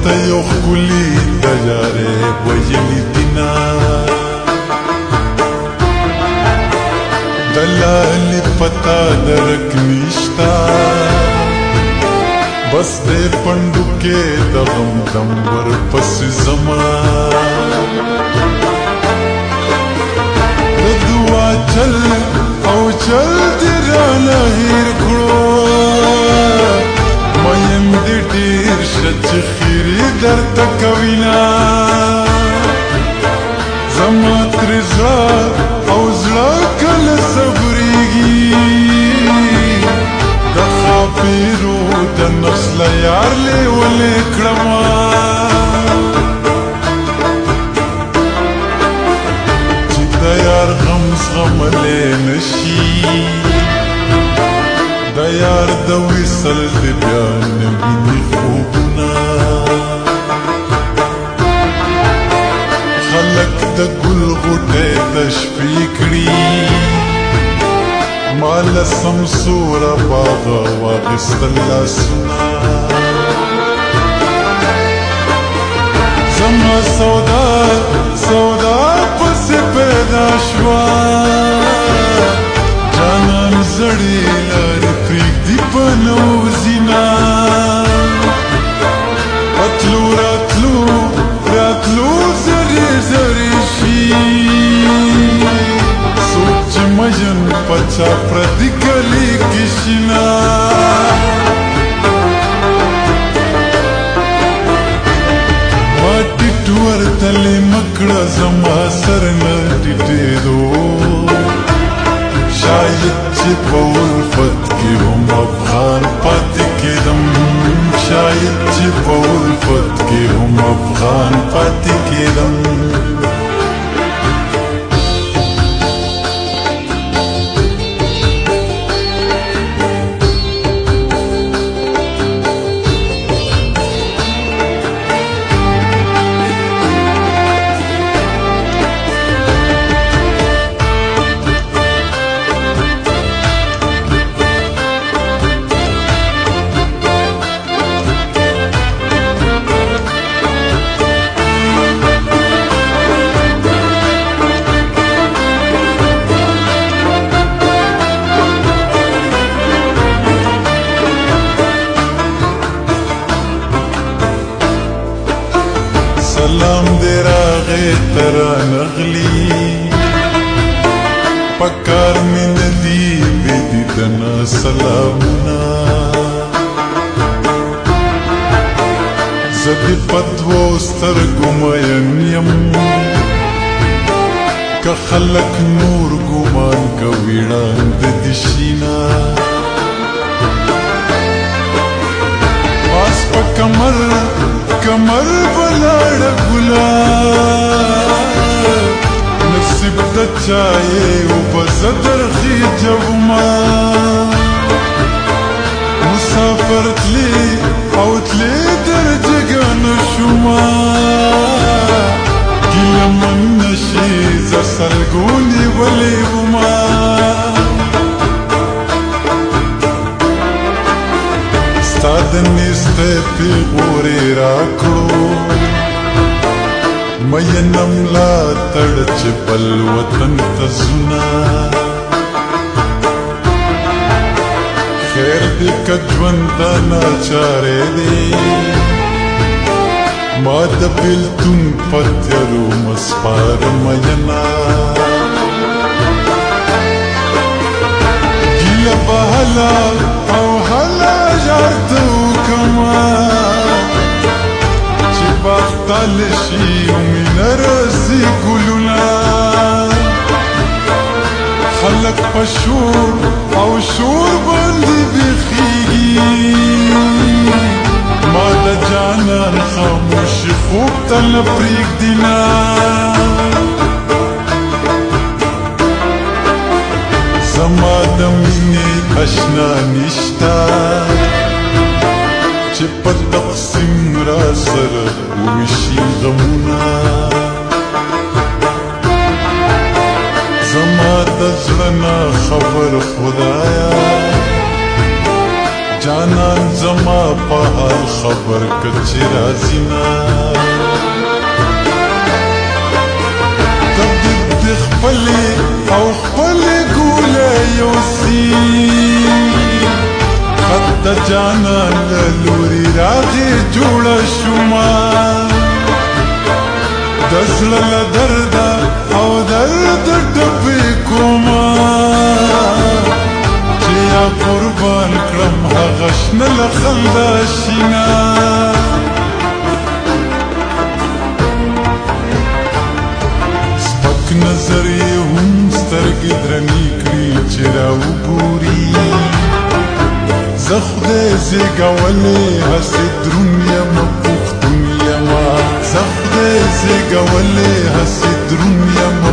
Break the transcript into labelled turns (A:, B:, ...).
A: ته یو ښکلي تیارې ویلي دینه د لالې پتا درک نشتا بس دې پنډو کې د غم دم ورپسې زما د دعا چل او چل دې رانه هېر کړو مین دې ډېر شه چې خیرې درته کوینه زما ترې زړه او زړه کله صبرېږي د خاپېرو د نفس له یار لیولې کړمه چې د یار غم زغملی نشي د یار د وصل د بیا نه ویني خوبونه خلک د ګل غوټۍ د شپې کړي ما له سمسوره باغه واخیستل لاسونه زما سودا سودا پسې پیدا شوه جانان زړې لارې پرېږدي په نوزینه په تلو راتلو راتلو زرې زرې شي څوک چې مین په چا پردي کلي کې شینه ما ټیټ ورتلې مکړه زما سر نه ټیټېدو شاید چې په الفت کې هم افغان پاتې کېدم شاید چې په الفت کې هم افغان پاتې کېدم سلام دې راغې ته رانغلي پکار مې نه دي بې دیدنه سلامونه زه دې په دوو سترګو مین یم که خلک نور ګمان کوي ړانده دې شینه پاس په کمر کمر بلاړه ګلا نصیب د چایې اوبه زه درخېجومه مسافر تلې او تلې در جګه نه شومه ګیله من نه شي زه سلګو نیولې ومه ستا د نیستی پیغورې راکړو مینه ملاتړ چې بل وطن ته ځونه خیر دې که ژوند ته ناچارې دی ما د بېلتون په تیارو مه سپاره مینه ګیله به هله او هله یار ته وکړمه چې باغ تاله شي او مینه راسي ګلونه خلک په شور او شور باندې بیخیږي ما د جانان خاموشي خوب ته نه پرېږدي نه زما د مینې اشنا نشته چې په تقسیم را سره وویشي غمونه زما د زړه نه خبر خدایا جانان زما په حال خبر که چې راځي نه تبدیل د خپلې او خپلې ګولې یوسي خط د جانان له لوري راغې جوړه شومه د زړه له درده او درد ټپې کومه چې یا قربان کړم هغه شنه له خندا شینه سپک نظر یې هم سترګې درنې کړي چې راوګوري زه خدای زېږولی هسې دروند یمه پوښتون یمه زه خدای زېږولی هسې دروند یمه